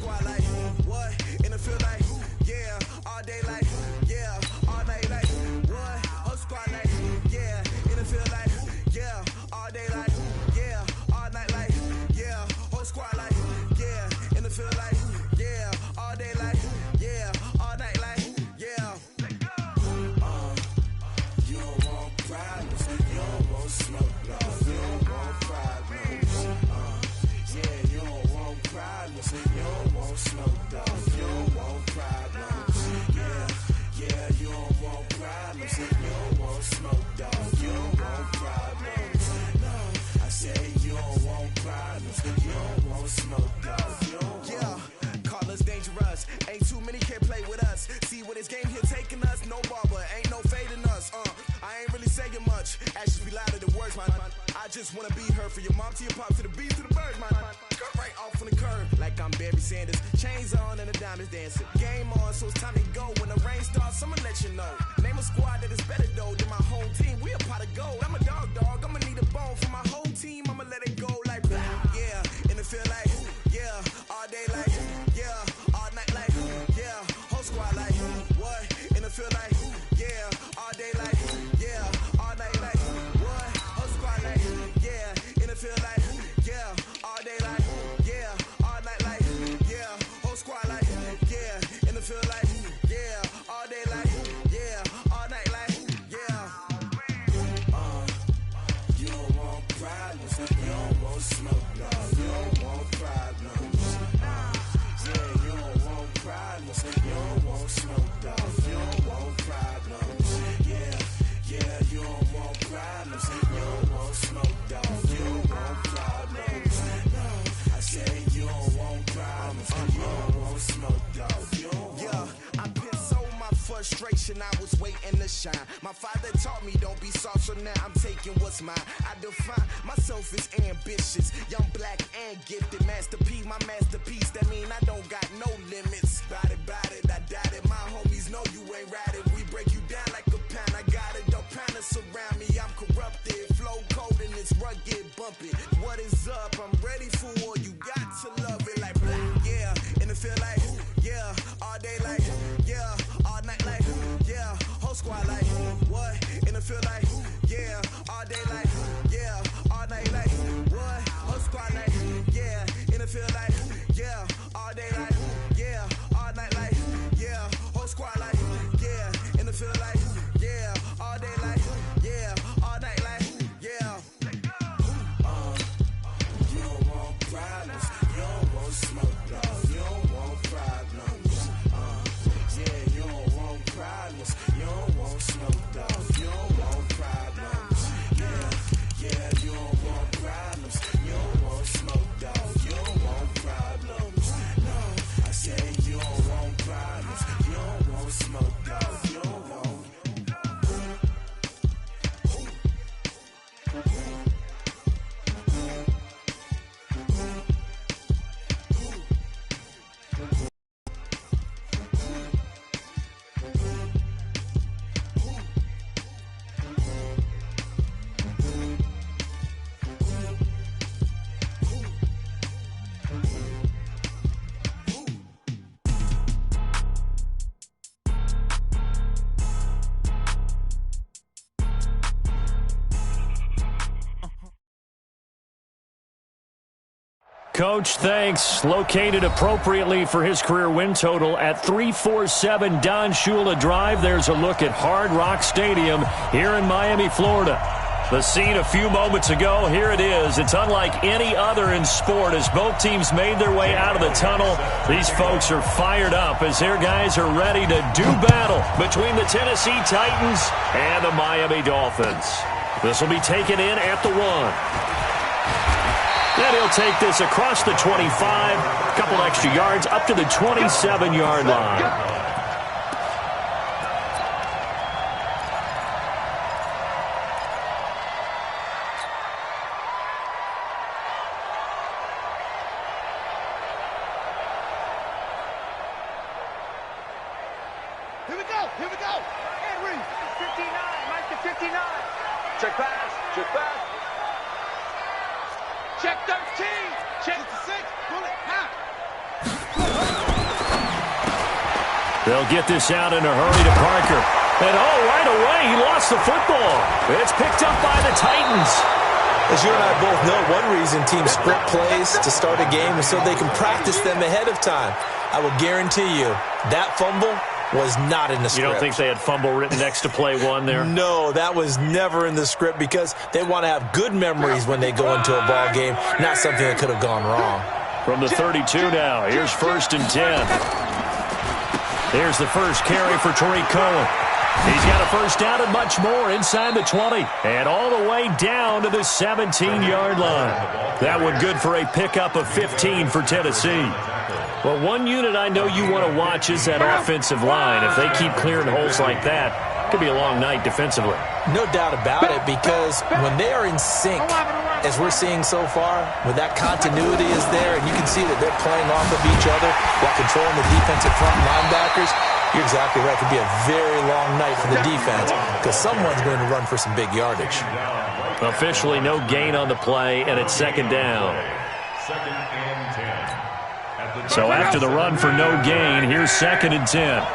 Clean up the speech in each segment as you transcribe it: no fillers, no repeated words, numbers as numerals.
squad like, what? In the field like, yeah. All day like, yeah. All night like, what? Whole squad like, yeah. In the field like, yeah. All day like, yeah. All night like, yeah. Whole squad like, yeah. In the field like, yeah. All day like, yeah. All night like, yeah. You don't want problems. You don't want smoke, no. You don't want problems. Yeah, you don't want problems. You don't want smoke, dog. You don't want problems. Yeah, you don't want problems. You don't want smoke, dog. You don't want problems. No, I say you don't want problems. You don't want smoke, dog. You don't want. Yeah, call us dangerous. Ain't too many can play with us. See what this game here taking us. No barber, ain't no fading us. I ain't really saying much. Actions be louder than words, man. I just wanna be heard for your mom to your pop to the beat to the bird, man. Cut right off on the curb like I'm Barry Sanders. Chains on and the diamonds dancing. Game on, so it's time to go. When the rain starts, I'ma let you know. Name a squad that is better though than my whole team. We a pot of gold. I'm a dog. I'ma need a bone for my whole team. I'ma let it go like, yeah. In the field like, yeah. All day like, yeah. All night like, yeah. Whole squad like, what? In the field like, yeah. All day like, yeah. All night like, what? Whole squad like, yeah. In the field like, yeah. All day like, yeah. All night like, yeah. Whole squad like, yeah. In the field like, yeah. All day like, yeah. All night like, yeah. You don't want problems. You don't want smoke, no. You don't want problems. Yeah, you don't want problems. You don't want smoke, dog. You don't want problems. Yeah, you don't want problems. You don't want smoke, dog. You don't want problems. No, I say you don't want problems. You don't want smoke, dog. You don't want. Yeah, I been so my frustration. I was waiting to shine. My father taught me don't be soft, so now I'm taking what's mine. I define myself as ambitious, young, black, and gifted. Master P, my masterpiece. That mean I don't got no limits. Bout it, I doubt it. My homies know you ain't ratted. We break you down like a pound. I got it, don't pound us around me. I'm corrupted, flow cold and it's rugged, bumpy. What is up? I'm ready for war. You got to love it like black. Yeah, in the field like, yeah. All day like, yeah. All night like, yeah. Whole squad like, what? In the field like, yeah. All day like, yeah. All night like, what? Whole squad like, yeah. In the field like, yeah. All day like, yeah. All night like, yeah. Whole squad like, yeah. In the field like, yeah. All day like, yeah. All night like, yeah. You don't want problems. You don't want smoke, dog. You don't want problems. Yeah, you don't want problems. You don't want smoke, dog. You don't want problems. Yeah, you don't want problems. You don't want smoke, dog. You don't want problems. No, I say you don't want problems. You don't want smoke, dog. You don't want. Coach, thanks. Located appropriately for his career win total at 347 Don Shula Drive. There's a look at Hard Rock Stadium here in Miami, Florida. The scene a few moments ago, here it is. It's unlike any other in sport as both teams made their way out of the tunnel. These folks are fired up as their guys are ready to do battle between the Tennessee Titans and the Miami Dolphins. This will be taken in at the 1. And he'll take this across the 25, a couple extra yards up to the 27-yard line. Here we go. Henry, 59, Mike to 59. Check pass. Check 13. Check 6. Pull it. Half. They'll get this out in a hurry to Parker. And, oh, right away, he lost the football. It's picked up by the Titans. As you and I both know, one reason teams script plays to start a game is so they can practice them ahead of time. I will guarantee you that fumble was not in the script. You don't think they had fumble written next to play one there? No, that was never in the script because they want to have good memories when they go into a ball game, not something that could have gone wrong. From the 32 now, here's 1st and 10. Here's the first carry for Tariq Cohen. He's got a first down and much more inside the 20. And all the way down to the 17-yard line. That one good for a pickup of 15 for Tennessee. Well, one unit I know you want to watch is that offensive line. If they keep clearing holes like that, it could be a long night defensively. No doubt about it, because when they are in sync, as we're seeing so far, when that continuity is there, and you can see that they're playing off of each other while controlling the defensive front linebackers, you're exactly right. It could be a very long night for the defense because someone's going to run for some big yardage. Officially no gain on the play, and it's 2nd down. So after the run for no gain, here's 2nd and 10.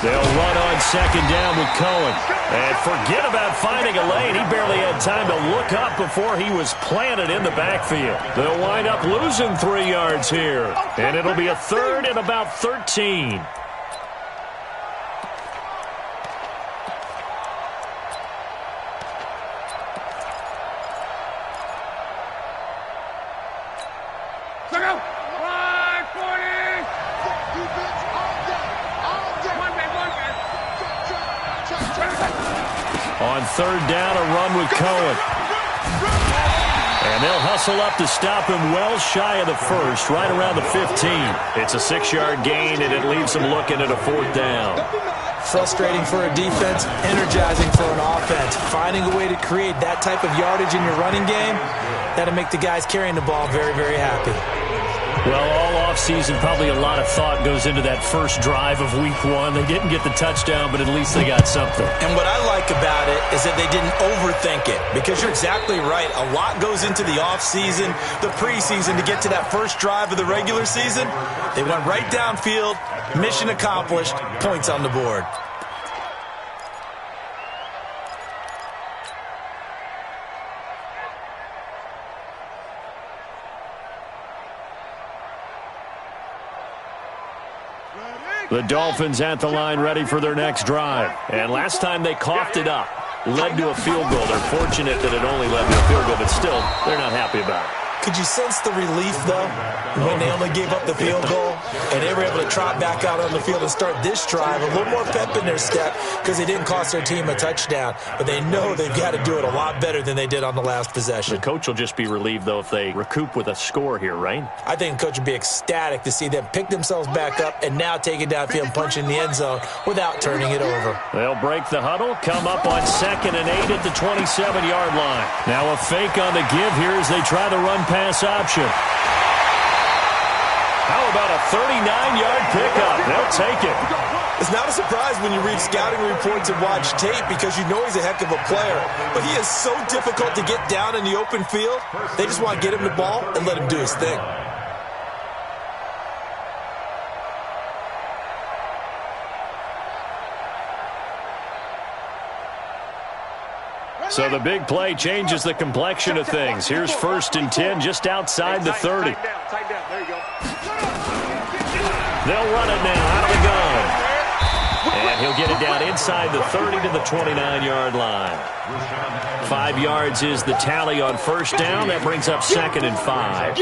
They'll run on 2nd down with Cohen. And forget about finding a lane. He barely had time to look up before he was planted in the backfield. They'll wind up losing 3 yards here. And it'll be a 3rd and about 13. On 3rd down, a run with Cohen. And they'll hustle up to stop him well shy of the 1st, right around the 15. It's a 6-yard gain, and it leaves them looking at a 4th down. Frustrating for a defense, energizing for an offense. Finding a way to create that type of yardage in your running game, that'll make the guys carrying the ball very, very happy. Well, all offseason, probably a lot of thought goes into that first drive of Week 1. They didn't get the touchdown, but at least they got something. And what I like about it is that they didn't overthink it, because you're exactly right. A lot goes into the offseason, the preseason, to get to that first drive of the regular season. They went right downfield, mission accomplished, points on the board. The Dolphins at the line ready for their next drive. And last time they coughed it up, led to a field goal. They're fortunate that it only led to a field goal, but still, they're not happy about it. Could you sense the relief, though, when they only gave up the field goal and they were able to trot back out on the field and start this drive? A little more pep in their step because they didn't cost their team a touchdown. But they know they've got to do it a lot better than they did on the last possession. The coach will just be relieved, though, if they recoup with a score here, right? I think the coach would be ecstatic to see them pick themselves back up and now take it downfield and punch in the end zone without turning it over. They'll break the huddle, come up on 2nd and 8 at the 27-yard line. Now a fake on the give here as they try the run-pass option. How about a 39-yard pickup? They'll take it. It's not a surprise when you read scouting reports and watch tape because you know he's a heck of a player. But he is so difficult to get down in the open field. They just want to get him the ball and let him do his thing. So the big play changes the complexion of things. Here's 1st and 10 just outside the 30. Tight down. There you go. They'll run it now out of the gun. And he'll get it down inside the 30 to the 29-yard line. 5 yards is the tally on 1st down. That brings up 2nd and 5.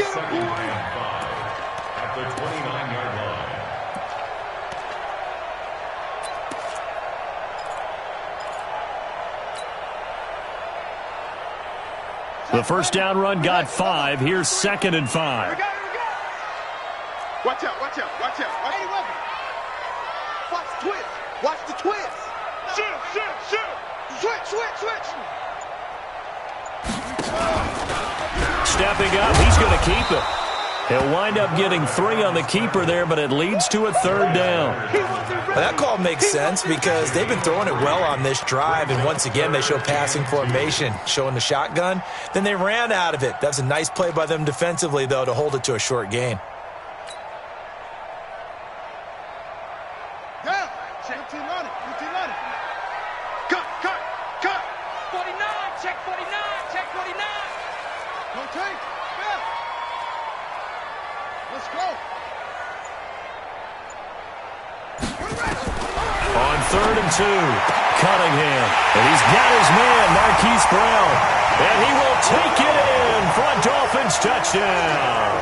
The 1st down run got 5. Here's 2nd and 5. Watch out. Watch the twist. Watch the twist. Shoot. Switch. Stepping up, he's going to keep it. He'll wind up getting 3 on the keeper there, but it leads to a 3rd down. Well, that call makes sense because they've been throwing it well on this drive, and once again they show passing formation, showing the shotgun. Then they ran out of it. That's a nice play by them defensively, though, to hold it to a short gain. On 3rd and 2, Cunningham. And he's got his man, Marquise Brown. And he will take it in for a Dolphins touchdown.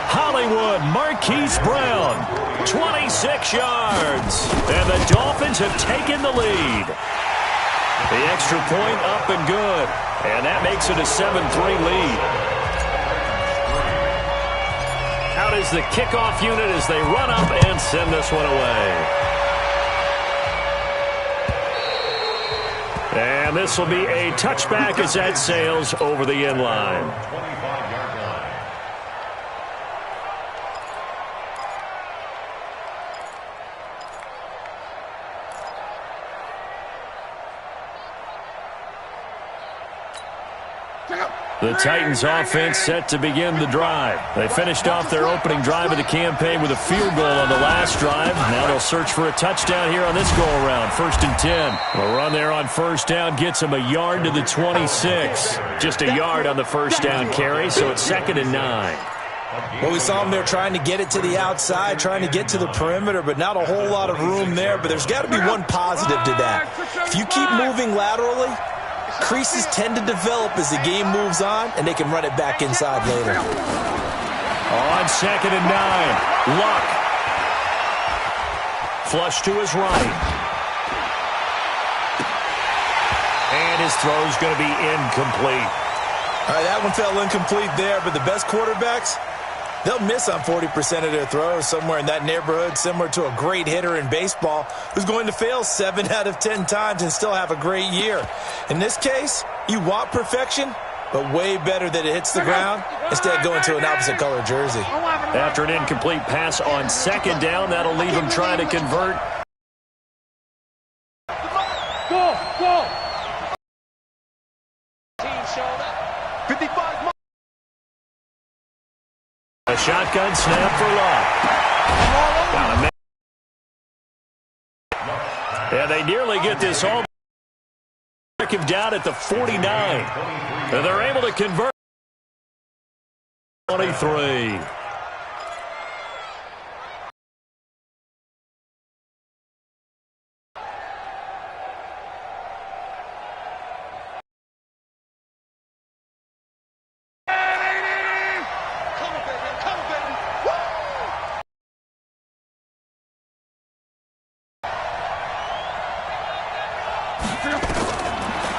Hollywood, Marquise Brown, 26 yards. And the Dolphins have taken the lead. The extra point up and good. And that makes it a 7-3 lead. Out is the kickoff unit as they run up and send this one away. And this will be a touchback as that sails over the end line. The Titans offense set to begin the drive. They finished off their opening drive of the campaign with a field goal on the last drive. Now they'll search for a touchdown here on this go-around. 1st and 10. A run there on 1st down gets them a yard to the 26. Just a yard on the 1st down carry, so it's 2nd and 9. Well, we saw them there trying to get it to the outside, trying to get to the perimeter, but not a whole lot of room there. But there's got to be one positive to that. If you keep moving laterally, creases tend to develop as the game moves on, and they can run it back inside later. On 2nd and 9, Luck. Flush to his right. And his throw's going to be incomplete. All right, that one fell incomplete there, but the best quarterbacks, they'll miss on 40% of their throws, somewhere in that neighborhood, similar to a great hitter in baseball who's going to fail 7 out of 10 times and still have a great year. In this case, you want perfection, but way better that it hits the ground instead of going to an opposite color jersey. After an incomplete pass on 2nd down, that'll leave him trying to convert. Go! Team shoulder. 55. A shotgun snap for Luck. And they nearly get this home. Him down at the 49. And they're able to convert. 23.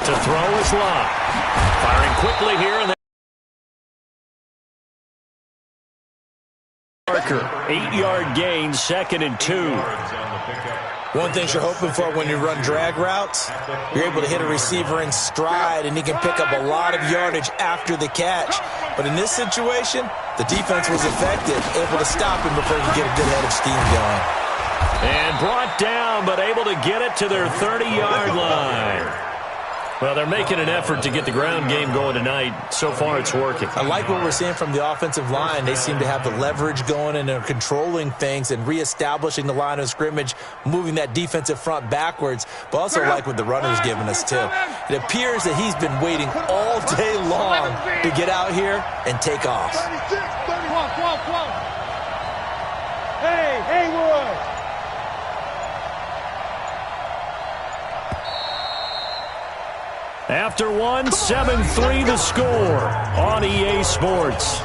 To throw is Luck. Firing quickly here. And Parker, 8-yard gain, 2nd and 2. One thing you're hoping for when you run drag routes, you're able to hit a receiver in stride, and he can pick up a lot of yardage after the catch. But in this situation, the defense was effective, able to stop him before he could get a good head of steam going. And brought down, but able to get it to their 30-yard line. Well, they're making an effort to get the ground game going tonight. So far, it's working. I like what we're seeing from the offensive line. They seem to have the leverage going and are controlling things and reestablishing the line of scrimmage, moving that defensive front backwards, but also like what the runner's giving us, too. It appears that he's been waiting all day long to get out here and take off. 36, 31, 12. Hey, Haywood. After one, 7-3 the score on EA Sports.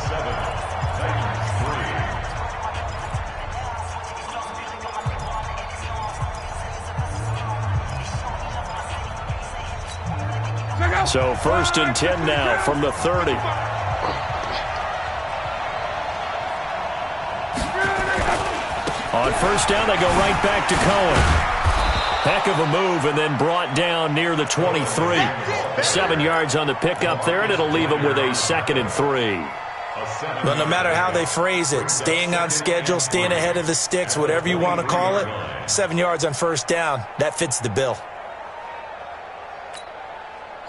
So 1st and 10 now from the 30. On 1st down, they go right back to Cohen. Heck of a move, and then brought down near the 23. 7 yards on the pickup there, and it'll leave him with a 2nd and 3. But no matter how they phrase it, staying on schedule, staying ahead of the sticks, whatever you want to call it, 7 yards on first down, that fits the bill.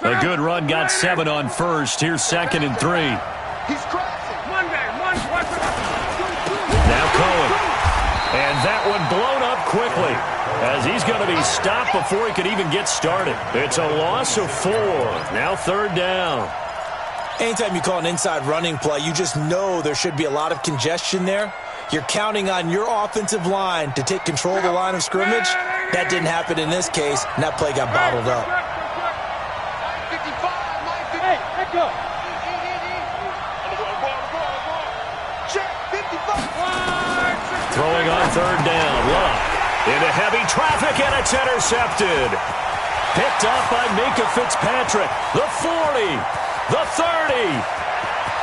A good run got 7 on first. Here's 2nd and 3. He's crossing. Now Cohen. And that one blown up quickly as he's going to be stopped before he could even get started. It's a loss of 4. Now 3rd down. Anytime you call an inside running play, you just know there should be a lot of congestion there. You're counting on your offensive line to take control of the line of scrimmage. That didn't happen in this case, and that play got bottled up. Hey, let go. Throwing on 3rd down. Luck into heavy traffic, and it's intercepted. Picked up by Minka Fitzpatrick. The 40. The 30,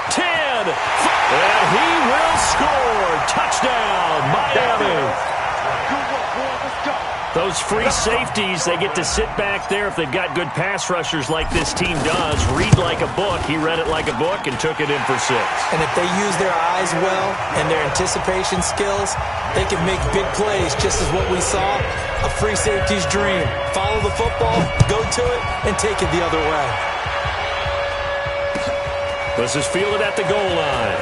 10, and he will score. Touchdown, Miami. Those free safeties, they get to sit back there if they've got good pass rushers like this team does. Read like a book. He read it like a book and took it in for 6. And if they use their eyes well and their anticipation skills, they can make big plays, just as what we saw, a free safety's dream. Follow the football, go to it, and take it the other way. This is fielded at the goal line.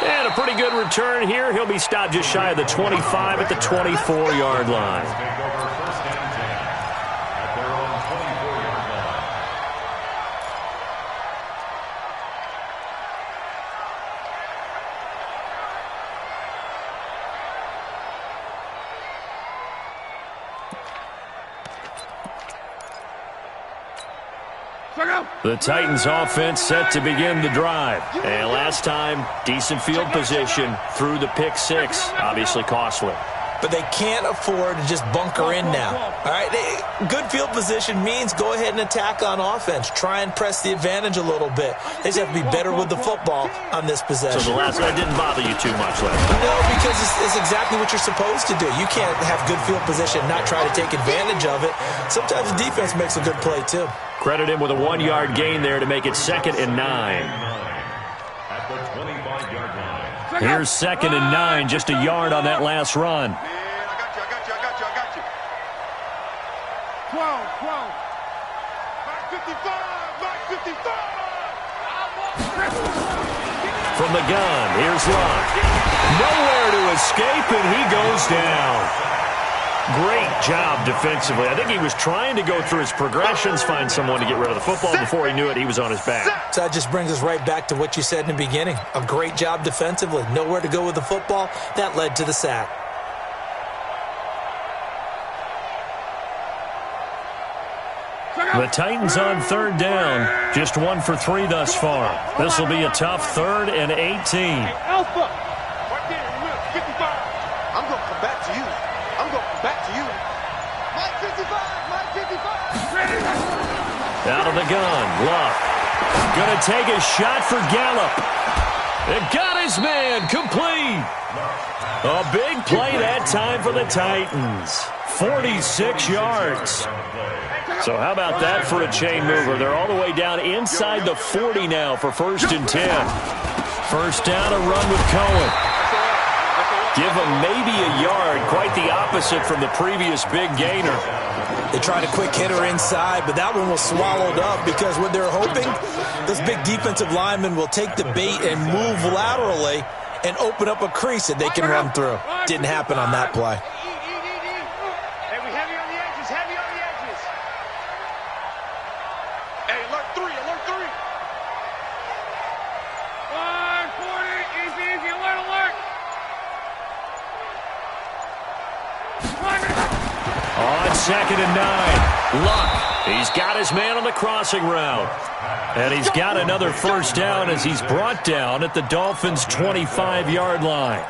And a pretty good return here. He'll be stopped just shy of the 25 at the 24-yard line. The Titans offense set to begin the drive. And last time, decent field position through the pick 6. Obviously costly. But they can't afford to just bunker in now. All right, good field position means go ahead and attack on offense. Try and press the advantage a little bit. They just have to be better with the football on this possession. So the last one didn't bother you too much last time? No, because it's exactly what you're supposed to do. You can't have good field position and not try to take advantage of it. Sometimes the defense makes a good play, too. Credit him with a 1-yard gain there to make it 2nd and 9. Here's 2nd and 9, just a yard on that last run. Man, I got you. 12. Back 55. From the gun, here's Luck. Nowhere to escape, and he goes down. Great job defensively. I think he was trying to go through his progressions, find someone to get rid of the football. Before he knew it, he was on his back. So that just brings us right back to what you said in the beginning. A great job defensively. Nowhere to go with the football. That led to the sack. The Titans on 3rd down. Just 1 for 3 thus far. This will be a tough 3rd and 18. Alpha. Right there, 55. I'm going to come back to you. Mike 55. Out of the gun, Luck. Gonna take a shot for Gallup. It got his man complete. A big play that time for the Titans. 46 yards. So how about that for a chain mover? They're all the way down inside the 40 now for 1st and 10. First down, a run with Cohen. Give him maybe a yard, quite the opposite from the previous big gainer. They tried a quick hitter inside, but that one was swallowed up because what they're hoping, this big defensive lineman will take the bait and move laterally and open up a crease that they can run through. Didn't happen on that play. Hey, we heavy on the edges. Hey, alert 3. 140, easy, alert. On 2nd and 9, Luck. He's got his man on the crossing route. And he's got another first down as he's brought down at the Dolphins' 25-yard line.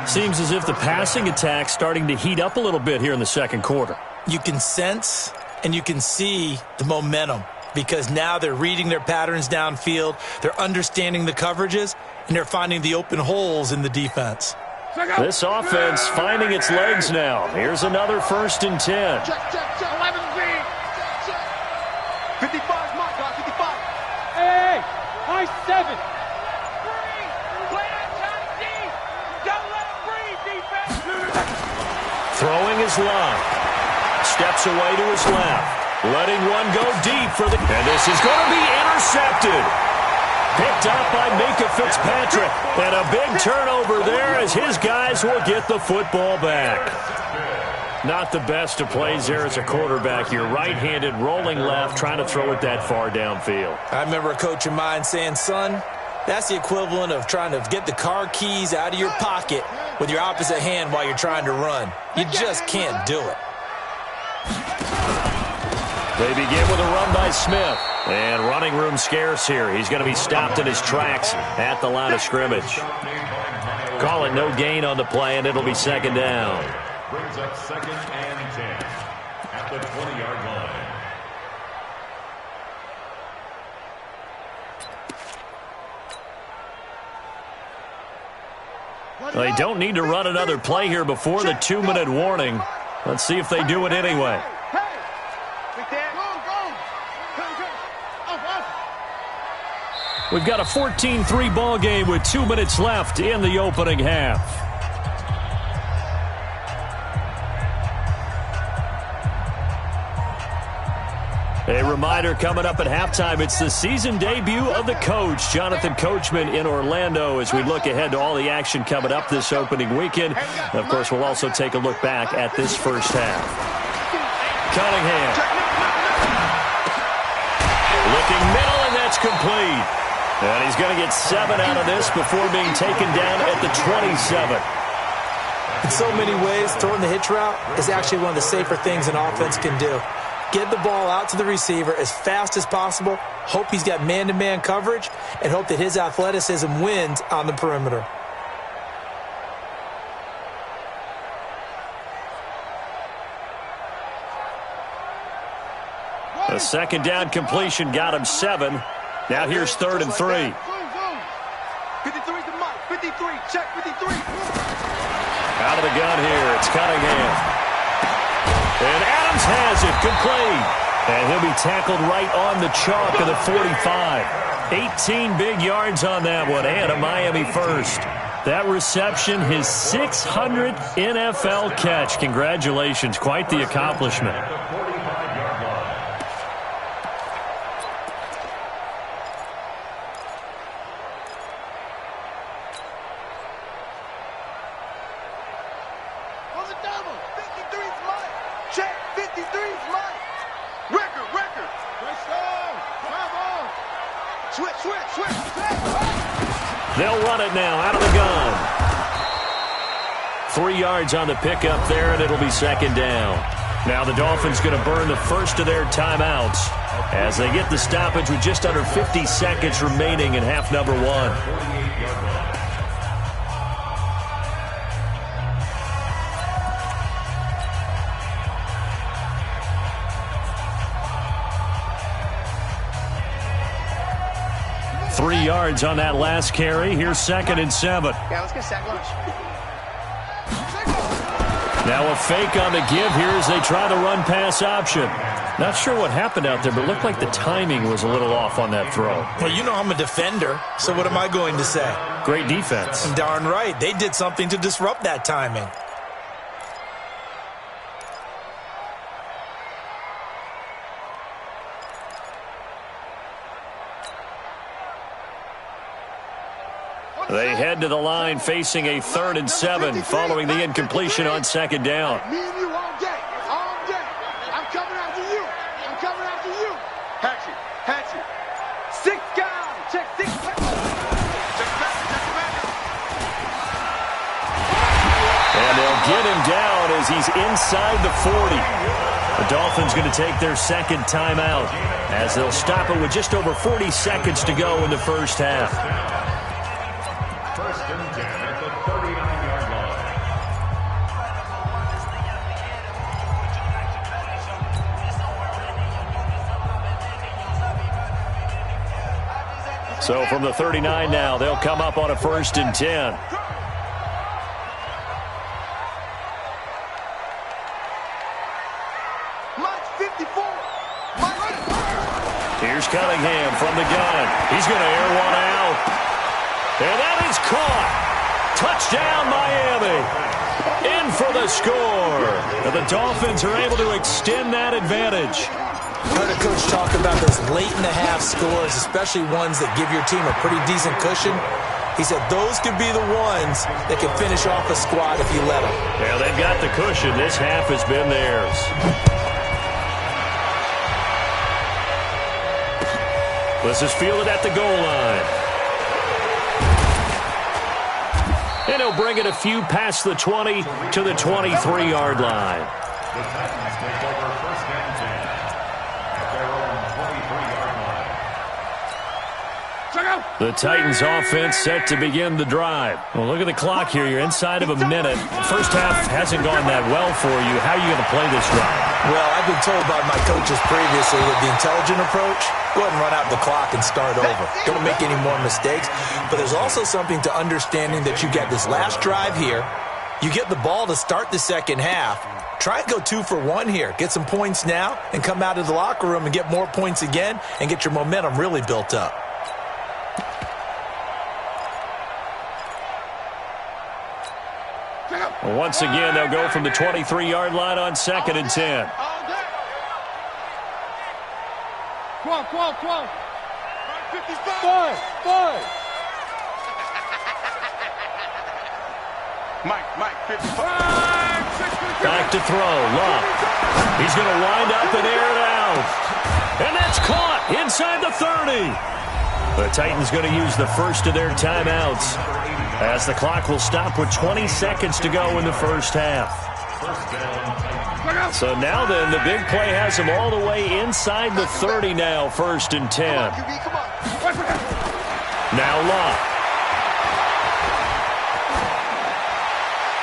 Seems as if the passing attack's starting to heat up a little bit here in the 2nd quarter. You can sense and you can see the momentum because now they're reading their patterns downfield, they're understanding the coverages, and they're finding the open holes in the defense. This offense finding its legs now. Here's another 1st and 10. Check. 11 Z. 55's my guy, 55. Hey, 7. Play outside deep. Don't let him breathe, defense. Throwing his line. Steps away to his left. Letting one go deep for the... And this is going to be intercepted. Picked up by Minka Fitzpatrick. And a big turnover there as his guys will get the football back. Not the best of plays there as a quarterback. You're right-handed, rolling left, trying to throw it that far downfield. I remember a coach of mine saying, son, that's the equivalent of trying to get the car keys out of your pocket with your opposite hand while you're trying to run. You just can't do it. They begin with a run by Smith. And running room scarce here. He's going to be stopped in his tracks at the line of scrimmage. Call it no gain on the play, and it'll be second down. Brings up 2nd and 10 at the 20-yard line. They don't need to run another play here before the 2-minute warning. Let's see if they do it anyway. We've got a 14-3 ball game with 2 minutes left in the opening half. A reminder coming up at halftime, it's the season debut of the coach, Jonathan Coachman in Orlando, as we look ahead to all the action coming up this opening weekend. And of course, we'll also take a look back at this first half. Cunningham. Looking middle, and that's complete. And he's going to get 7 out of this before being taken down at the 27. In so many ways, throwing the hitch route is actually one of the safer things an offense can do. Get the ball out to the receiver as fast as possible, hope he's got man-to-man coverage, and hope that his athleticism wins on the perimeter. A second down completion got him 7. Now here's 3rd and 3. 53's the mark. 53. Check 53. Out of the gun here, it's Cunningham. And Adams has it, complete. And he'll be tackled right on the chalk of the 45. 18 big yards on that one, and a Miami first. That reception, his 600th NFL catch. Congratulations, quite the accomplishment. They'll run it now out of the gun. 3 yards on the pickup there, and it'll be second down. Now the Dolphins going to burn the first of their timeouts as they get the stoppage with just under 50 seconds remaining in half number 1. 3 yards on that last carry. Here's 2nd and 7. Yeah, let's get sack lunch. Now a fake on the give here as they try the run-pass option. Not sure what happened out there, but it looked like the timing was a little off on that throw. Well, you know I'm a defender, so what am I going to say? Great defense. Darn right. They did something to disrupt that timing. They head to the line facing a 3rd and 7 following the incompletion on second down. Me and you all day. All day. I'm coming after you. I'm coming after you. Hatchet. Hatchet. 6 guys. Check 6. Check the back. Check the back. And they'll get him down as he's inside the 40. The Dolphins going to take their second timeout as they'll stop it with just over 40 seconds to go in the first half. So from the 39 now, they'll come up on a 1st and 10. Here's Cunningham from the gun. He's going to air one out. And that is caught. Touchdown, Miami. In for the score. And the Dolphins are able to extend that advantage. Heard a coach talk about those late-in-the-half scores, especially ones that give your team a pretty decent cushion. He said those could be the ones that can finish off a squad if you let them. Yeah, they've got the cushion. This half has been theirs. This is fielded at the goal line. And he'll bring it a few past the 20 to the 23-yard line. The Titans take over first and 10 at their own 23-yard line. The Titans offense set to begin the drive. Well, look at the clock here. You're inside of a minute. First half hasn't gone that well for you. How are you going to play this drive? Well, I've been told by my coaches previously that the intelligent approach, go ahead and run out the clock and start over. Don't make any more mistakes. But there's also something to understanding that you get this last drive here. You get the ball to start the second half. Try and go 2 for 1 here. Get some points now and come out of the locker room and get more points again and get your momentum really built up. Once again, they'll go from the 23-yard line on 2nd and 10. 12. 55. Mike, 55. Back to throw. Love. He's going to wind up and air it out. And that's caught inside the 30. The Titans going to use the first of their timeouts, as the clock will stop with 20 seconds to go in the first half. So now then, the big play has them all the way inside the 30 now, 1st and 10. Now Love.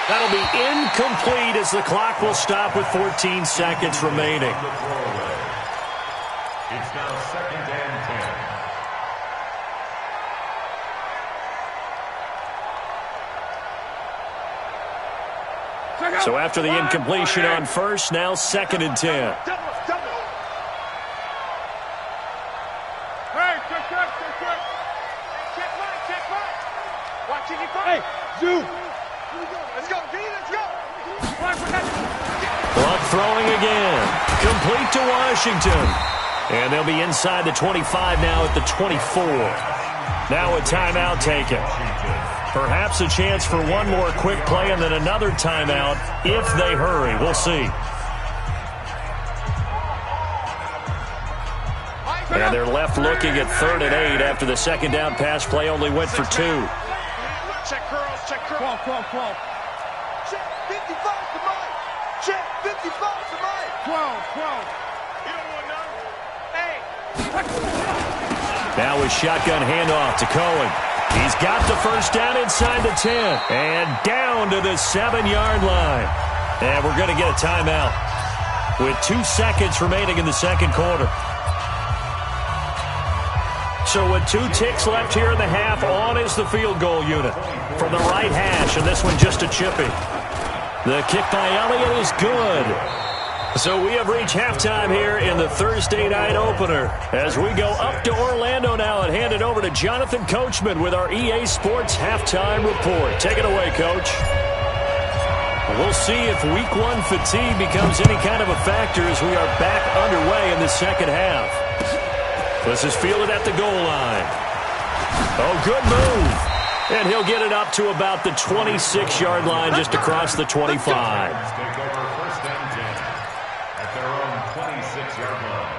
That'll be incomplete as the clock will stop with 14 seconds remaining. It's now 2nd and 10. So after the incompletion on first, now 2nd and 10. Hey, check right. Watch it, hey, zoom. Let's go, D, let's go. Clock throwing again. Complete to Washington. And they'll be inside the 25 now at the 24. Now a timeout taken. Perhaps a chance for one more quick play and then another timeout if they hurry. We'll see. And they're left looking at 3rd and 8 after the second down pass play only went for 2. Check curls, check curls. 12. Check 55 to Mike. Check 55 to Mike. 12. You don't want none. Hey. Now a shotgun handoff to Cohen. He's got the first down inside the 10 and down to the 7-yard line. And we're going to get a timeout with 2 seconds remaining in the second quarter. So with 2 ticks left here in the half, on is the field goal unit from the right hash, and this one just a chippy. The kick by Elliott is good. So we have reached halftime here in the Thursday night opener as we go up to Orlando now and hand it over to Jonathan Coachman with our EA Sports Halftime Report. Take it away, Coach. We'll see if Week 1 fatigue becomes any kind of a factor as we are back underway in the second half. This is fielded at the goal line. Oh, good move. And he'll get it up to about the 26-yard line just across the 25. Take over 1st and 10 at their own 26-yard line.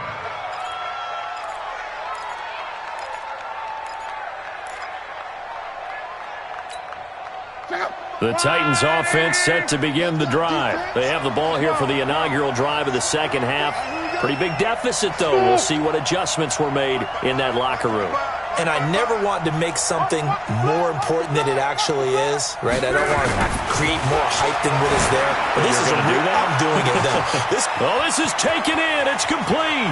The Titans offense set to begin the drive. They have the ball here for the inaugural drive of the second half. Pretty big deficit, though. We'll see what adjustments were made in that locker room. And I never want to make something more important than it actually is, right? I don't want to create more hype than what is there. But this is a real, I'm doing it though. This is taken in. It's complete.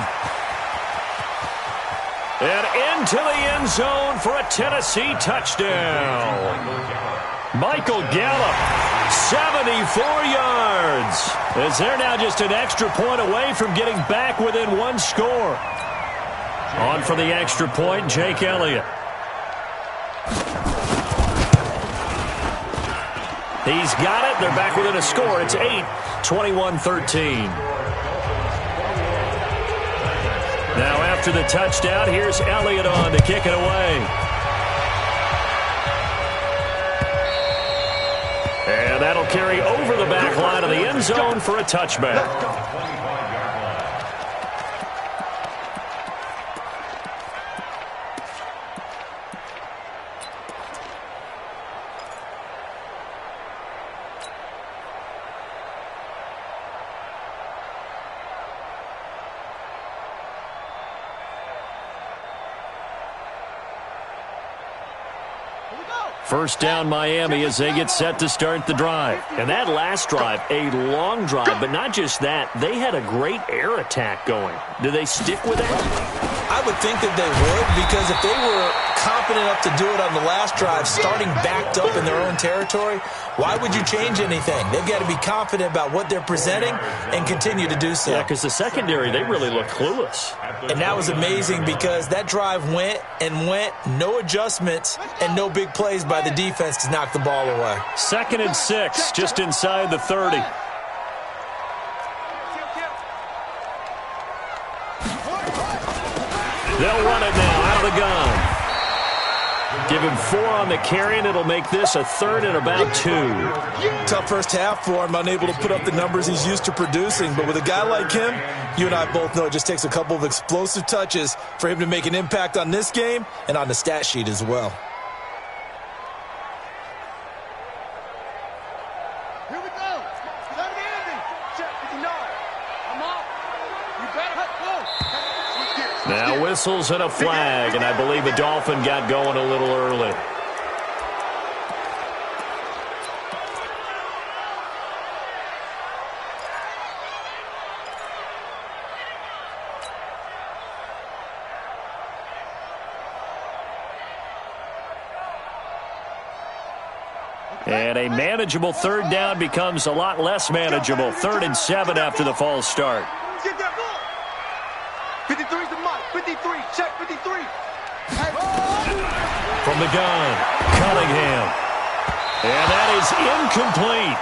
And into the end zone for a Tennessee touchdown. Michael Gallup, 74 yards. As they're now just an extra point away from getting back within 1 score. On for the extra point, Jake Elliott. He's got it. They're back within a score. It's 8, 21-13. Now after the touchdown, here's Elliott on to kick it away. And that'll carry over the back line of the end zone for a touchback. First down Miami as they get set to start the drive. And that last drive, a long drive, but not just that. They had a great air attack going. Do they stick with that? I would think that they would, because if they were confident enough to do it on the last drive, starting backed up in their own territory, why would you change anything? They've got to be confident about what they're presenting and continue to do so. Yeah, because the secondary, they really look clueless. And that was amazing because that drive went and went, no adjustments and no big plays by the defense to knock the ball away. 2nd and 6, just inside the 30. They'll run it now out of the gun. Give him 4 on the carry, and it'll make this a 3rd and about 2. Tough first half for him, unable to put up the numbers he's used to producing. But with a guy like him, you and I both know it just takes a couple of explosive touches for him to make an impact on this game and on the stat sheet as well. Here we go. Let it Andy. Check 59. I'm up. You better go. Now whistles and a flag, and I believe a Dolphin got going a little early. And a manageable 3rd down becomes a lot less manageable. 3rd and 7 after the false start. Get that ball. 53's the mark. 53. Check 53. From the gun, Cunningham. And that is incomplete.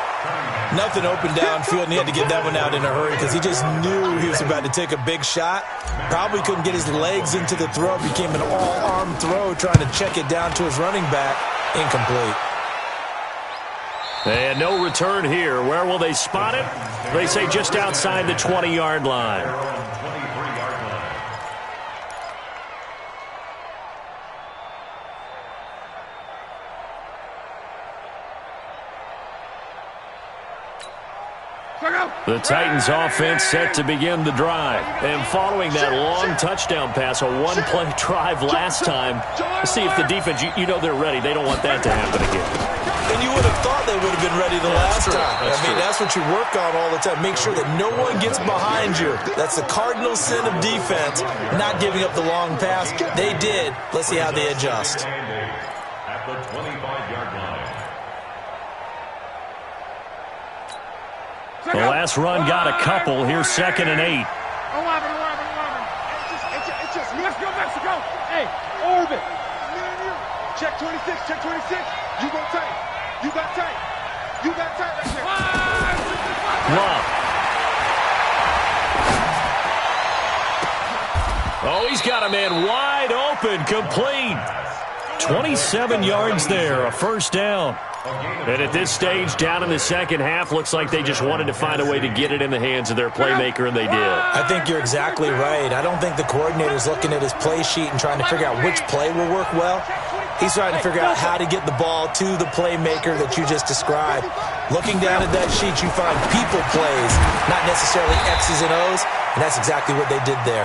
Nothing open downfield, and he had to get that one out in a hurry because he just knew he was about to take a big shot. Probably couldn't get his legs into the throw. Became an all-arm throw trying to check it down to his running back. Incomplete. And no return here. Where will they spot it? They say just outside the 20-yard line. The Titans offense set to begin the drive. And following that long touchdown pass, a one-play drive last time, let's see if the defense, you know they're ready. They don't want that to happen again. And you would have thought they would have been ready the last time. That's what you work on all the time. Make sure that no one gets behind you. That's the cardinal sin of defense, not giving up the long pass. They did. Let's see how they adjust. At the 25-yard line. The last run got a couple. Here's 2nd and 8. 11. It's just Mexico, Mexico. Hey, orbit. Check 26, check 26. You go tight. You got tight. You got tight right there. Love. Oh, he's got a man wide open, complete. 27 yards there, a 1st down. And at this stage, down in the second half, looks like they just wanted to find a way to get it in the hands of their playmaker, and they did. I think you're exactly right. I don't think the coordinator's looking at his play sheet and trying to figure out which play will work well. He's trying to figure out how to get the ball to the playmaker that you just described. Looking down at that sheet, you find people plays, not necessarily X's and O's, and that's exactly what they did there.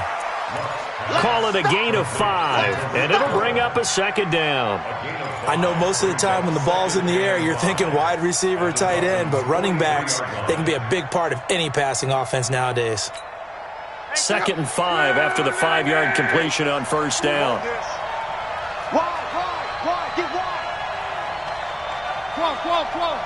Call it a gain of 5, and it'll bring up a 2nd down. I know most of the time when the ball's in the air, you're thinking wide receiver, tight end, but running backs, they can be a big part of any passing offense nowadays. 2nd and 5 after the 5-yard completion on 1st down. Wide, get wide. Close.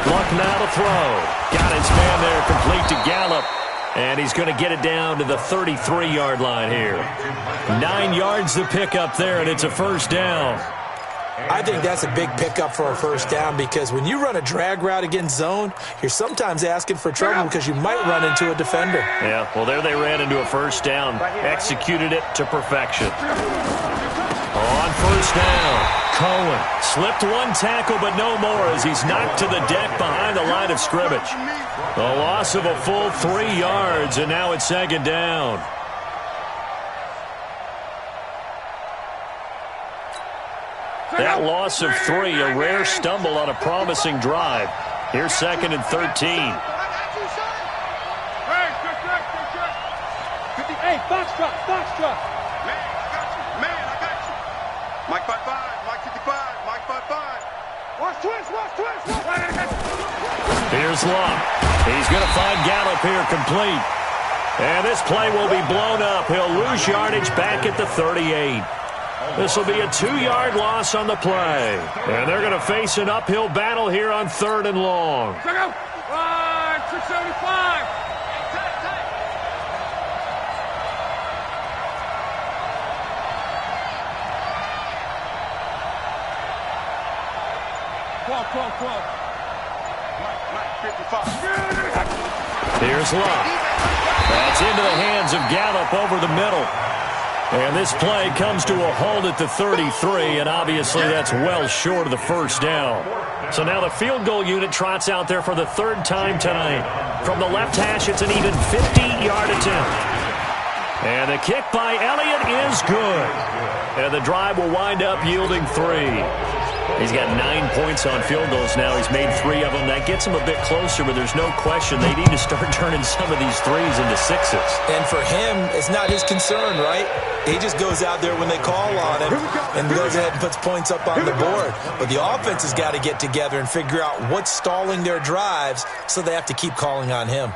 Luck now to throw. Got his man there, complete to Gallup. And he's going to get it down to the 33-yard line here. 9 yards to pick up there, and it's a first down. I think that's a big pickup for a first down because when you run a drag route against zone, you're sometimes asking for trouble because you might run into a defender. Yeah, well, there they ran into a first down. Executed it to perfection. On first down, Cohen slipped one tackle, but no more as he's knocked to the deck behind the line of scrimmage. A loss of a full 3 yards, and now it's second down. That loss of 3, a rare stumble on a promising drive. Here's second and 13. Hey, box truck. Man, I got you. Mike 5-5, Mike 55, Mike 5-5. Watch twist. Here's Love. He's going to find Gallup here complete. And this play will be blown up. He'll lose yardage back at the 38. This will be a 2-yard loss on the play. And they're going to face an uphill battle here on 3rd and long. 675. Here's Love. That's into the hands of Gallup over the middle. And this play comes to a halt at the 33, and obviously that's well short of the first down. So now the field goal unit trots out there for the 3rd time tonight. From the left hash, it's an even 50-yard attempt. And the kick by Elliott is good. And the drive will wind up yielding 3. He's got 9 points on field goals now. He's made 3 of them. That gets him a bit closer, but there's no question they need to start turning some of these 3s into 6s. And for him, it's not his concern, right? He just goes out there when they call on him and goes ahead and puts points up on the board. But the offense has got to get together and figure out what's stalling their drives, so they have to keep calling on him.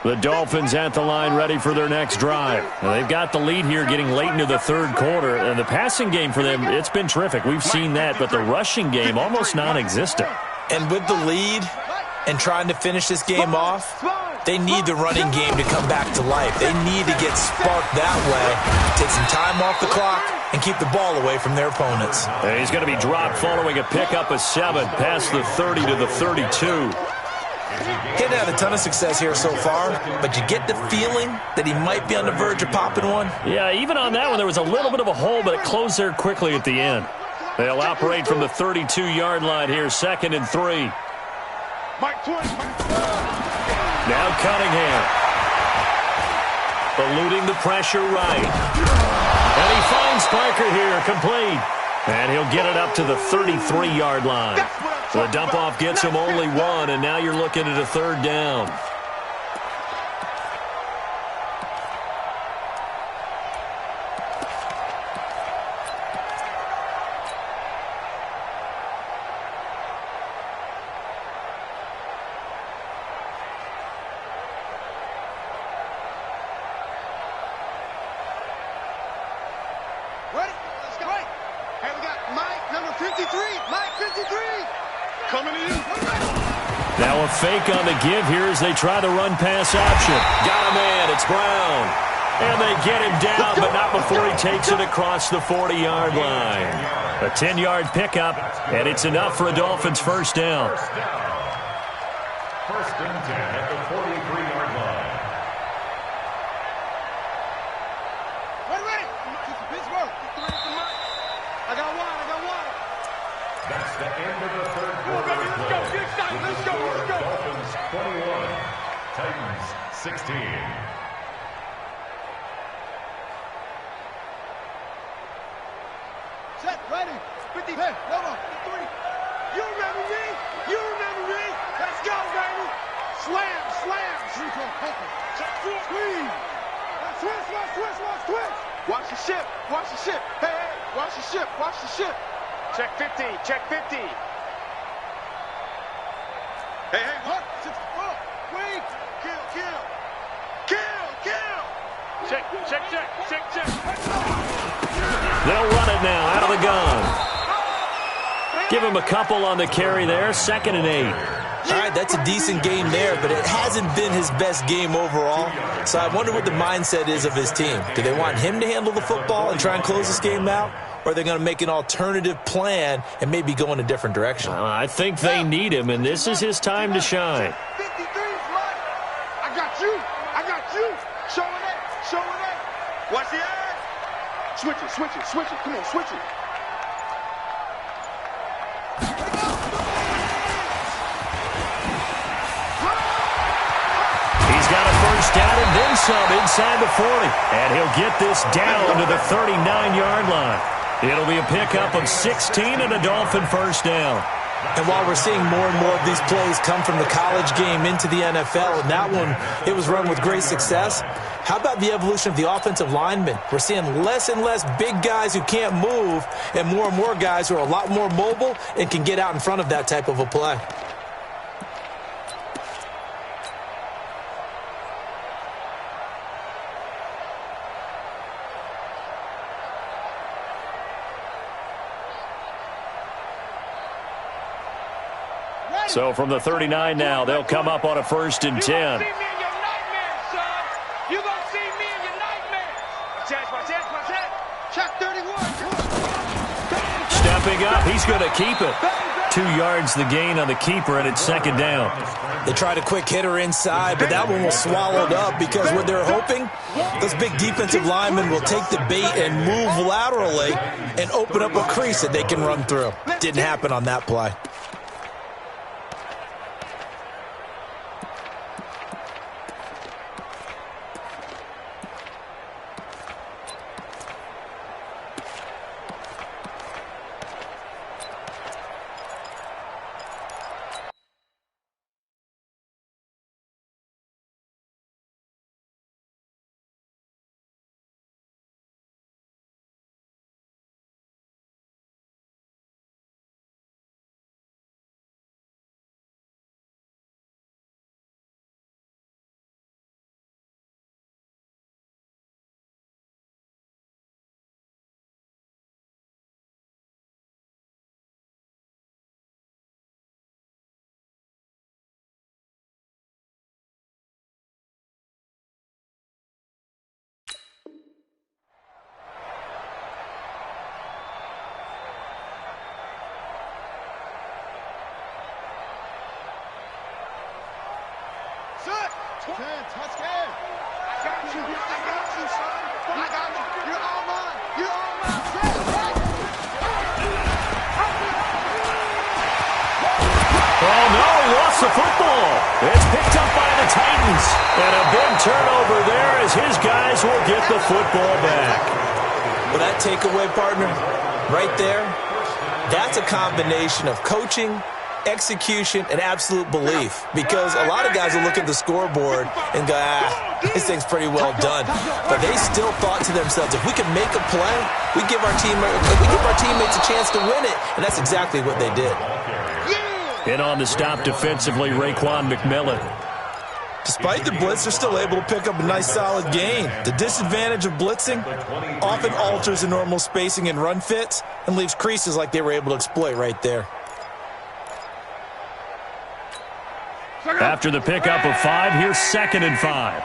The Dolphins at the line ready for their next drive. Now, they've got the lead here getting late into the 3rd quarter. And the passing game for them, it's been terrific. We've seen that, but the rushing game almost non-existent. And with the lead and trying to finish this game off, they need the running game to come back to life. They need to get sparked that way, take some time off the clock, and keep the ball away from their opponents. And he's going to be dropped following a pickup of 7 past the 30 to the 32. He hadn't had a ton of success here so far, but you get the feeling that he might be on the verge of popping one. Yeah, even on that one, there was a little bit of a hole, but it closed there quickly at the end. They'll operate from the 32-yard line here, 2nd and 3. Now Cunningham. Eluding the pressure right. And he finds Parker here, complete. And he'll get it up to the 33-yard line. The dump-off gets him only 1, and now you're looking at a 3rd down. Ready? Let's go. Hey, we got Mike, number 53. Mike, 53. Coming in. Now a fake on the give here as they try the run-pass option. Got a man. It's Brown. And they get him down, but not before he takes it across the 40-yard line. A 10-yard pickup, and it's enough for a Dolphins first down. First and 10 at the 43-yard line. Ready. Pittsburgh. I got water. That's the end of the 3rd quarter. Let's go. Dolphins 21, Titans 16. Set, ready. 50. Hey, hold on. 53. You remember me? Let's go, baby. Slam. Squeeze. Twist. Watch the ship. Hey, watch the ship. Check 50. Hey, what? Wait. Kill. Check, check, check, check, check. They'll run it now out of the gun. Give him a couple on the carry there. 2nd and 8. All right, that's a decent game there, but it hasn't been his best game overall. So I wonder what the mindset is of his team. Do they want him to handle the football and try and close this game out? Or are they going to make an alternative plan and maybe go in a different direction? I think they need him, and this is his time to shine. 53 is mine. I got you. I got you. Show it up. Show it up. Watch the eyes. Switch it, switch it, switch it. Come on, switch it. He's got a first down and then some inside the 40. And he'll get this down to the 39-yard line. It'll be a pickup of 16 and a Dolphin first down. And while we're seeing more and more of these plays come from the college game into the NFL, and that one, it was run with great success, how about the evolution of the offensive linemen? We're seeing less and less big guys who can't move and more guys who are a lot more mobile and can get out in front of that type of a play. So from the 39 now, they'll come up on a 1st and 10. You gonna see me in your nightmares, son. You gonna see me in your nightmares. My chest. Check 31. Stepping up, he's going to keep it. 2 yards the gain on the keeper, and it's 2nd down. They tried a quick hitter inside, but that one was swallowed up because what they're hoping, those big defensive linemen will take the bait and move laterally and open up a crease that they can run through. Didn't happen on that play. Touchdown. I got you, son. I got you. You're all mine. You're all mine. Oh, no, he lost the football. It's picked up by the Titans. And a big turnover there as his guys will get the football back. Well, that takeaway, partner, right there, that's a combination of coaching, execution, and absolute belief, because a lot of guys will look at the scoreboard and go, this thing's pretty well done, but they still thought to themselves, if we can make a play, we give our teammates a chance to win it, and that's exactly what they did. And on the stop defensively, Raekwon McMillan. Despite the blitz, they're still able to pick up a nice solid gain. The disadvantage of blitzing often alters the normal spacing and run fits and leaves creases like they were able to exploit right there. After the pickup of 5, here's 2nd and 5.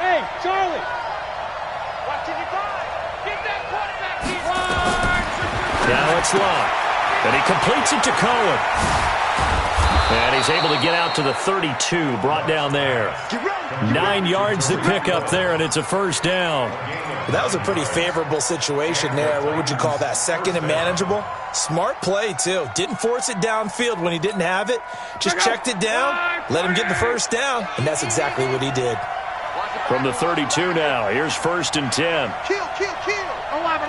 Hey, Charlie. Watching you find. Get that quarterback here. Now it's Love. And he completes it to Cohen. And he's able to get out to the 32, brought down there. 9 yards to pick up there, and it's a first down. That was a pretty favorable situation there. What would you call that? 2nd and manageable? Smart play, too. Didn't force it downfield when he didn't have it. Just checked it down, let him get the first down, and that's exactly what he did. From the 32 now, here's 1st and 10. Kill. 11.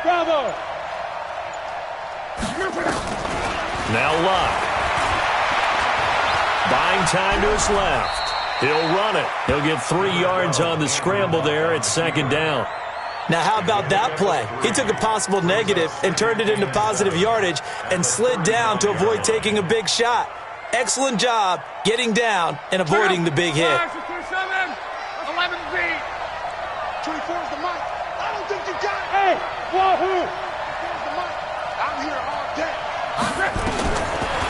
Bravo. Now Love. Buying time to his left. He'll run it. He'll get 3 yards on the scramble there at 2nd down. Now, how about that play? He took a possible negative and turned it into positive yardage and slid down to avoid taking a big shot. Excellent job getting down and avoiding the big hit. 11 feet. 24 is the mic. I don't think you got it. Hey, wahoo. 24 is the mic. I'm here all day.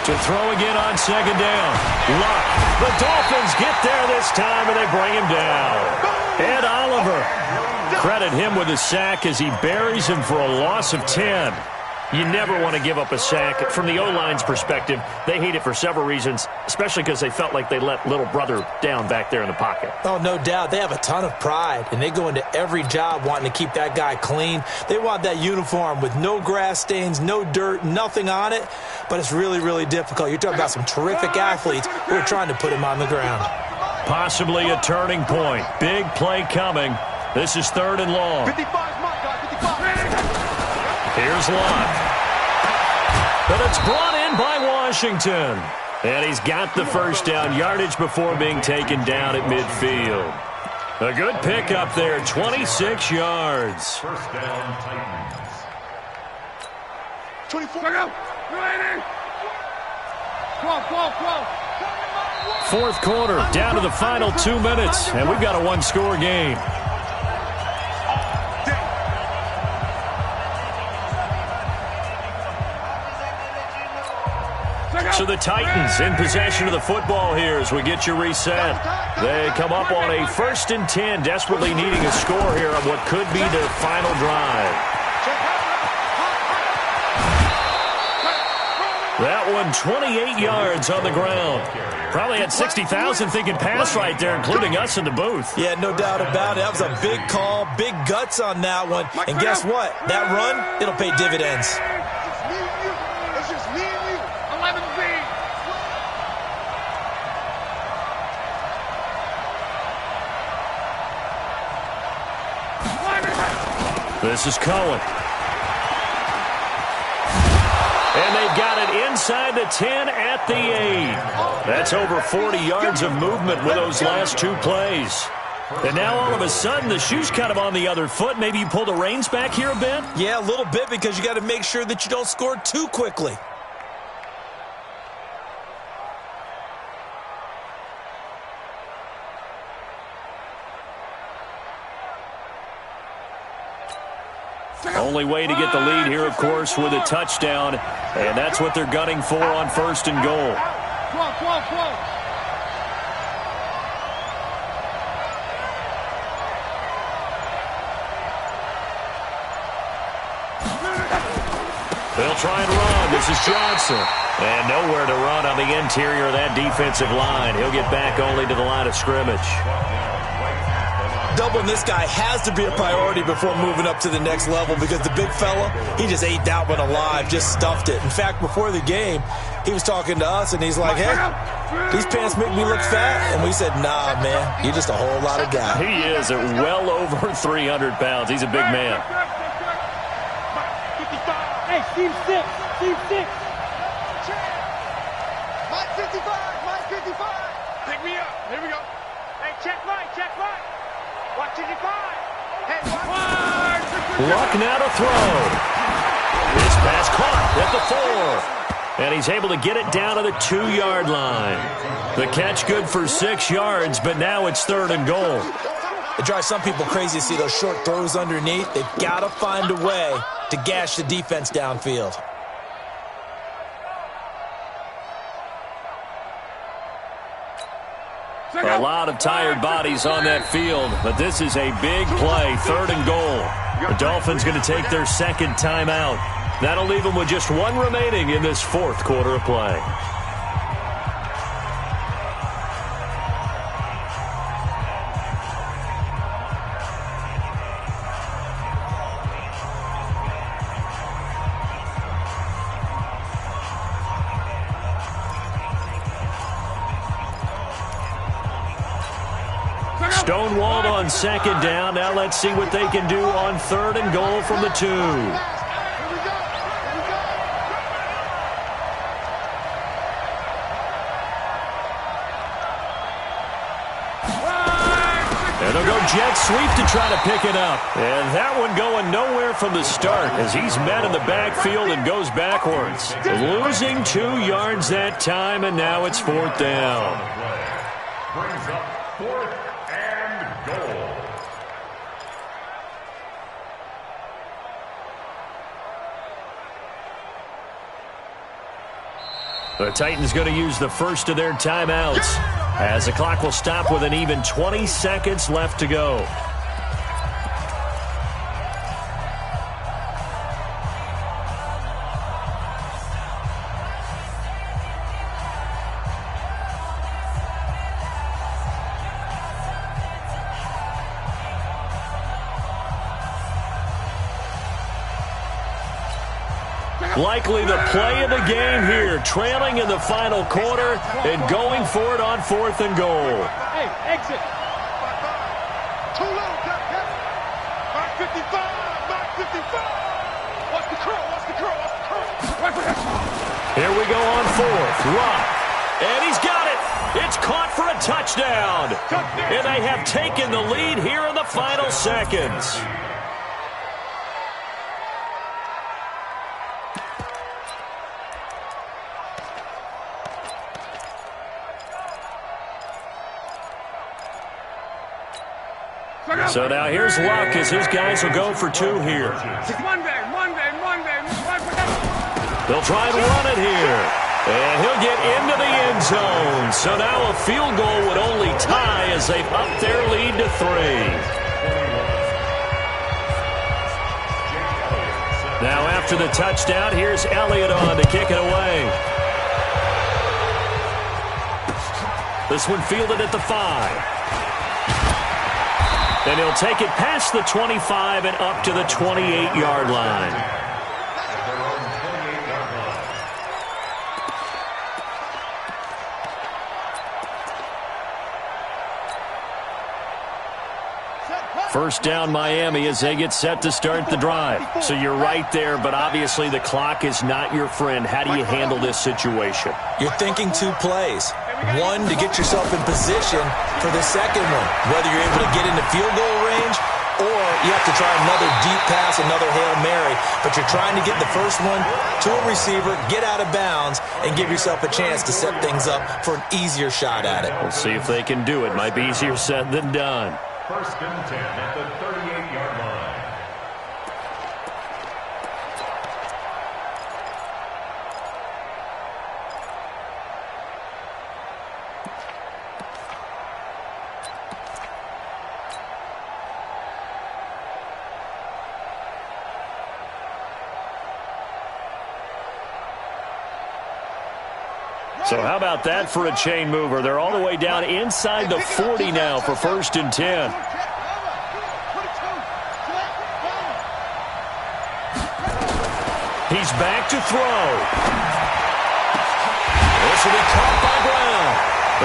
To throw again on second down. Luck. The Dolphins get there this time, and they bring him down. Ed Oliver. Credit him with a sack as he buries him for a loss of 10. You never want to give up a sack. From the O-line's perspective, they hate it for several reasons, especially because they felt like they let little brother down back there in the pocket. Oh, no doubt. They have a ton of pride, and they go into every job wanting to keep that guy clean. They want that uniform with no grass stains, no dirt, nothing on it, but it's really, really difficult. You're talking about some terrific athletes who are trying to put him on the ground. Possibly a turning point. Big play coming. This is 3rd and long. 55 is my guy. 55. Here's Luck. But it's brought in by Washington. And he's got the first down yardage before being taken down at midfield. A good pickup there, 26 yards. First down, Titans. 24. Go. Ready. 12. Fourth quarter, down to the final 2 minutes, and we've got a one-score game. So the Titans in possession of the football here as we get you reset. They come up on a 1st and 10, desperately needing a score here on what could be their final drive. That one 28 yards on the ground. Probably had 60,000 thinking pass right there, including us in the booth. Yeah, no doubt about it. That was a big call, big guts on that one. And guess what? That run, it'll pay dividends. It's just me and you. 11 feet. This is Cohen. And they've got it inside the 10 at the 8. That's over 40 yards of movement with those last 2 plays. And now all of a sudden the shoe's kind of on the other foot. Maybe you pull the reins back here a bit? Yeah, a little bit, because you got to make sure that you don't score too quickly. Only way to get the lead here, of course, with a touchdown. And that's what they're gunning for on 1st and goal. 12. They'll try and run. This is Johnson. And nowhere to run on the interior of that defensive line. He'll get back only to the line of scrimmage. Doubling this guy has to be a priority before moving up to the next level, because the big fella, he just ate that one alive, just stuffed it. In fact, before the game, he was talking to us, and he's like, hey, these pants make me look fat. And we said, nah, man, you're just a whole lot of guy. He is at well over 300 pounds. He's a big man. Hey, Steve 6. Mike 55. Pick me up. Here we go. Hey, check Mike. Watch 55. Hey, watch. Luck now to throw. This pass caught at the 4. And he's able to get it down to the 2-yard line. The catch good for 6 yards, but now it's 3rd and goal. It drives some people crazy to see those short throws underneath. They've got to find a way to gash the defense downfield. A lot of tired bodies on that field, but this is a big play, 3rd and goal. The Dolphins going to take their 2nd timeout. That'll leave them with just 1 remaining in this 4th quarter of play. Stonewalled on 2nd down. Now let's see what they can do on 3rd and goal from the 2. And They'll go jet sweep to try to pick it up. And that one going nowhere from the start as he's met in the backfield and goes backwards. Losing 2 yards that time, and now it's 4th down. Brings up 4th and goal. The Titans going to use the first of their timeouts as the clock will stop with an even 20 seconds left to go. Likely the play of the game here, trailing in the final quarter and going for it on 4th and goal. Hey, exit. Too low, Mark 55, Mark 55. Watch the curl, watch the curl, watch the curl. Here we go on 4th. Rock. And he's got it. It's caught for a touchdown. And they have taken the lead here in the final seconds. So now here's Luck as his guys will go for 2 here. They'll try and run it here. And he'll get into the end zone. So now a field goal would only tie as they've upped their lead to 3. Now after the touchdown, here's Elliott on to kick it away. This one fielded at the 5. And he'll take it past the 25 and up to the 28-yard line. First down Miami as they get set to start the drive. So you're right there, but obviously the clock is not your friend. How do you handle this situation? You're thinking 2 plays. One, to get yourself in position for the second one, whether you're able to get into field goal range or you have to try another deep pass, another Hail Mary. But you're trying to get the first one to a receiver, get out of bounds, and give yourself a chance to set things up for an easier shot at it. We'll see if they can do it. Might be easier said than done. 1st and 10 at the 38-yard line. So how about that for a chain mover? They're all the way down inside the 40 now for 1st and 10. He's back to throw. This will be caught by Brown.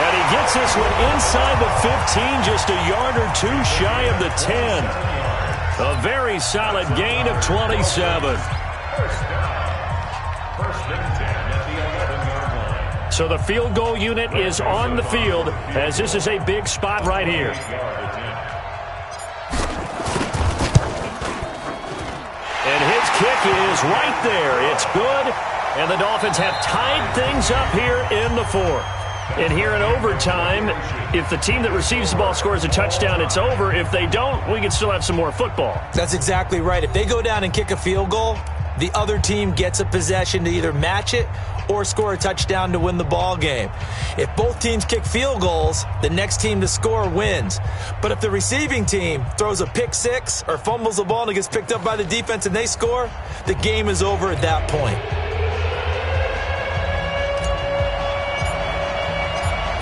And he gets this one inside the 15, just a yard or 2 shy of the 10. A very solid gain of 27. First down. 1st and 10 at the 11-yard line. So the field goal unit is on the field as this is a big spot right here. And his kick is right there. It's good. And the Dolphins have tied things up here in the 4th. And here in overtime, if the team that receives the ball scores a touchdown, it's over. If they don't, we can still have some more football. That's exactly right. If they go down and kick a field goal, the other team gets a possession to either match it or score a touchdown to win the ball game. If both teams kick field goals, the next team to score wins. But if the receiving team throws a pick six or fumbles the ball and it gets picked up by the defense and they score, the game is over at that point.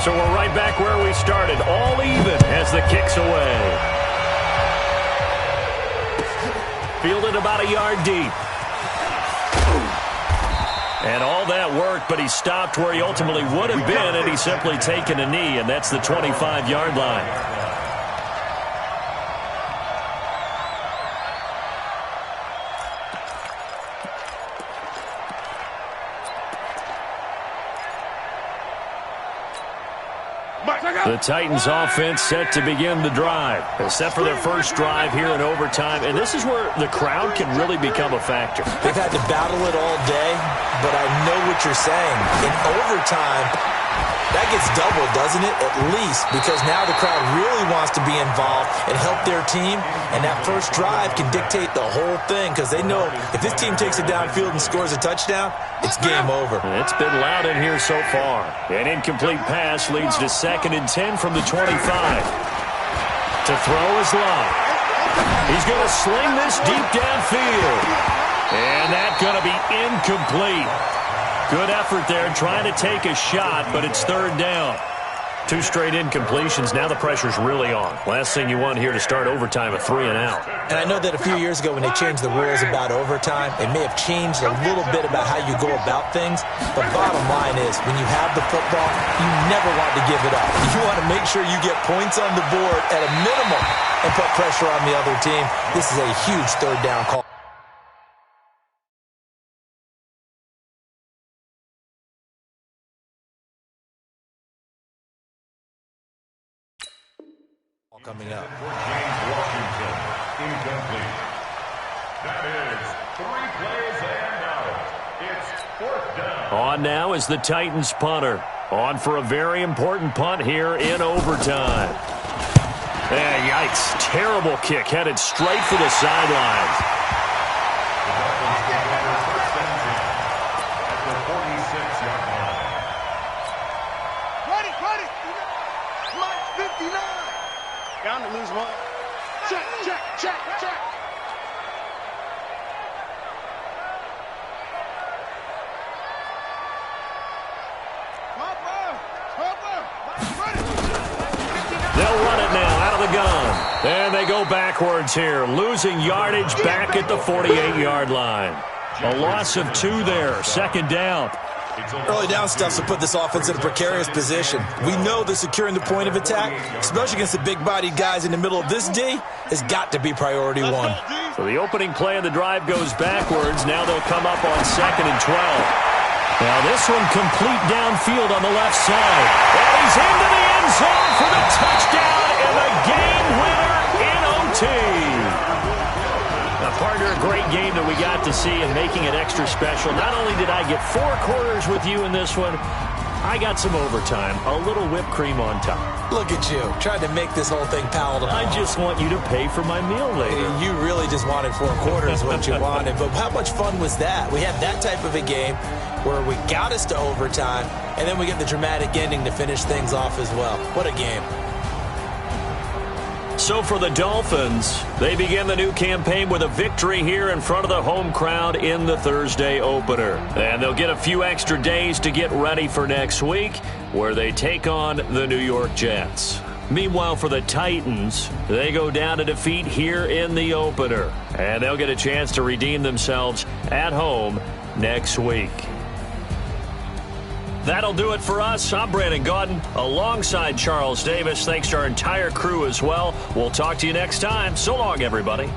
So we're right back where we started, all even as the kick's away. Fielded about a yard deep. And all that worked, but he stopped where he ultimately would have been had he simply taken a knee, and that's the 25-yard line. The Titans offense set to begin the drive. Set for their first drive here in overtime. And this is where the crowd can really become a factor. They've had to battle it all day, but I know what you're saying. In overtime, that gets doubled, doesn't it? At least, because now the crowd really wants to be involved and help their team. And that first drive can dictate the whole thing because they know if this team takes it downfield and scores a touchdown, it's game over. It's been loud in here so far. An incomplete pass leads to 2nd and 10 from the 25. To throw is Love. He's going to sling this deep downfield. And that's going to be incomplete. Good effort there trying to take a shot, but it's 3rd down. 2 straight incompletions. Now the pressure's really on. Last thing you want here to start overtime, a 3 and out. And I know that a few years ago when they changed the rules about overtime, it may have changed a little bit about how you go about things. But bottom line is, when you have the football, you never want to give it up. You want to make sure you get points on the board at a minimum and put pressure on the other team. This is a huge 3rd down call. Coming up. James Washington, incomplete. That is 3 plays and out. It's 4th down. On now is the Titans punter. On for a very important punt here in overtime. Yikes. Terrible kick headed straight for the sidelines. The Dolphins will go for 1st and 10 at the 46-yard line. Ready. Mike 59. Bound to lose one. Check. They'll run it now out of the gun. And they go backwards here, losing yardage back at the 48-yard line. A loss of 2 there, 2nd down. Early down stuff to put this offense in a precarious position. We know that securing the point of attack, especially against the big-bodied guys in the middle of this D, has got to be priority 1. So the opening play of the drive goes backwards. Now they'll come up on 2nd and 12. Now this one complete downfield on the left side. And he's into the end zone for the touchdown and the game winner in OT. Now, partner, a great game that we got to see and making it extra special. Not only did I get 4 quarters with you in this one, I got some overtime, a little whipped cream on top. Look at you, trying to make this whole thing palatable. I just want you to pay for my meal later. You really just wanted 4 quarters what you wanted, but how much fun was that? We had that type of a game where we got us to overtime, and then we get the dramatic ending to finish things off as well. What a game. So for the Dolphins, they begin the new campaign with a victory here in front of the home crowd in the Thursday opener. And they'll get a few extra days to get ready for next week, where they take on the New York Jets. Meanwhile, for the Titans, they go down to defeat here in the opener. And they'll get a chance to redeem themselves at home next week. That'll do it for us. I'm Brandon Gaudin alongside Charles Davis. Thanks to our entire crew as well. We'll talk to you next time. So long, everybody.